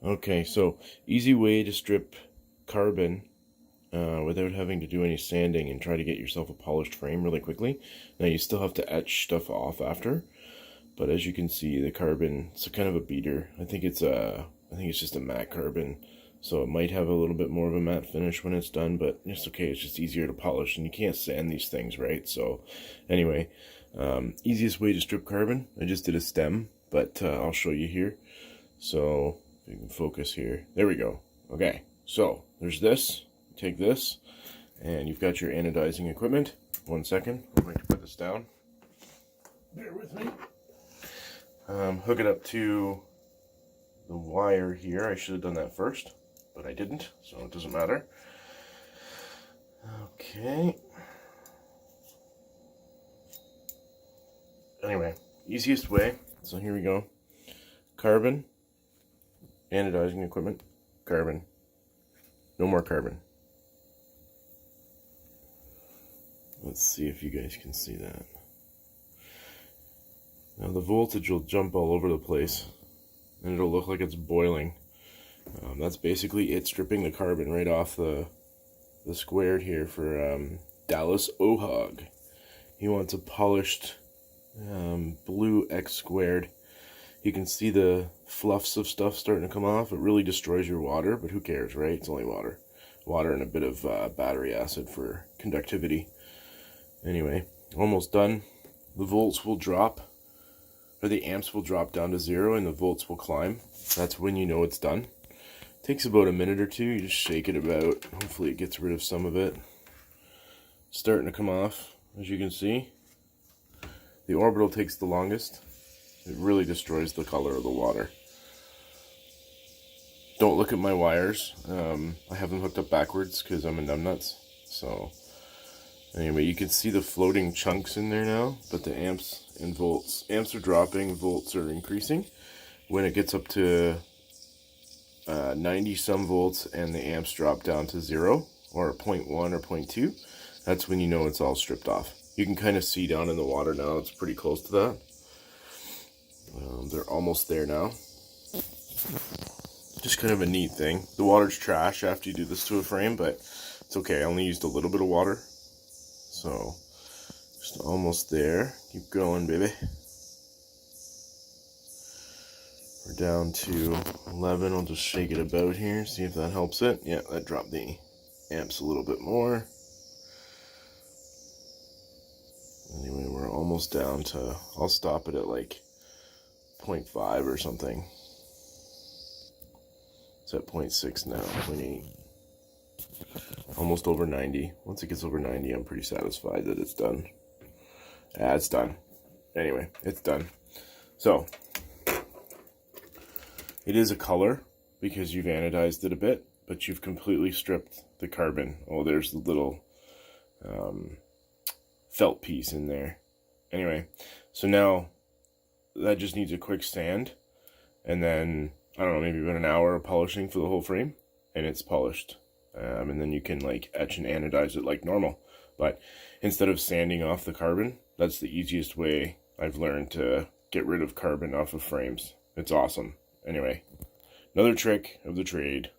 Okay, so easy way to strip carbon without having to do any sanding and try to get yourself a polished frame really quickly. Now you still have to etch stuff off after, but as you can see, the carbon, it's kind of a beater. I think it's just a matte carbon, so it might have a little bit more of a matte finish when it's done, but it's okay. It's just easier to polish, and you can't sand these things, right? So anyway, easiest way to strip carbon. I just did a stem, but I'll show you here. So if you can focus here, there we go. Okay, so there's this. Take this, and you've got your anodizing equipment. 1 second, I'm going to put this down. Bear with me. Hook it up to the wire here. I should have done that first, but I didn't, so it doesn't matter. Okay. Anyway, easiest way. So here we go. Carbon, anodizing equipment, carbon. No more carbon. Let's see if you guys can see that. Now the voltage will jump all over the place, and it'll look like it's boiling. That's basically it, stripping the carbon right off the squared here for Dallas Ohog. He wants a polished blue X squared. You can see the fluffs of stuff starting to come off. It really destroys your water, but who cares, right? It's only water. Water and a bit of battery acid for conductivity. Anyway, almost done. The volts will drop, or the amps will drop down to 0 and the volts will climb. That's when you know it's done. Takes about a minute or two. You just shake it about. Hopefully it gets rid of some of it. Starting to come off, as you can see. The orbital takes the longest. It really destroys the color of the water. Don't look at my wires. I have them hooked up backwards because I'm a numbnuts. So anyway, you can see the floating chunks in there now, but the amps and volts. Amps are dropping, volts are increasing. When it gets up to 90 some volts and the amps drop down to 0 or 0.1 or 0.2, that's when you know it's all stripped off. You can kind of see down in the water now, it's pretty close to that. They're almost there now. Just kind of a neat thing. The water's trash after you do this to a frame, but it's okay. I only used a little bit of water. So, just almost there. Keep going, baby. We're down to 11. I'll just shake it about here, see if that helps it. Yeah, that dropped the amps a little bit more. Anyway, we're almost down to, I'll stop it at like 0.5 or something. It's at 0.6 now, 0.8. Almost over 90. Once it gets over 90, I'm pretty satisfied that it's done. It's done. Anyway, it's done. So, it is a color because you've anodized it a bit, but you've completely stripped the carbon. Oh, there's the little felt piece in there. Anyway, so now that just needs a quick sand, and then, I don't know, maybe about an hour of polishing for the whole frame, and it's polished. And then you can like etch and anodize it like normal. But instead of sanding off the carbon, that's the easiest way I've learned to get rid of carbon off of frames. It's awesome. Anyway, another trick of the trade.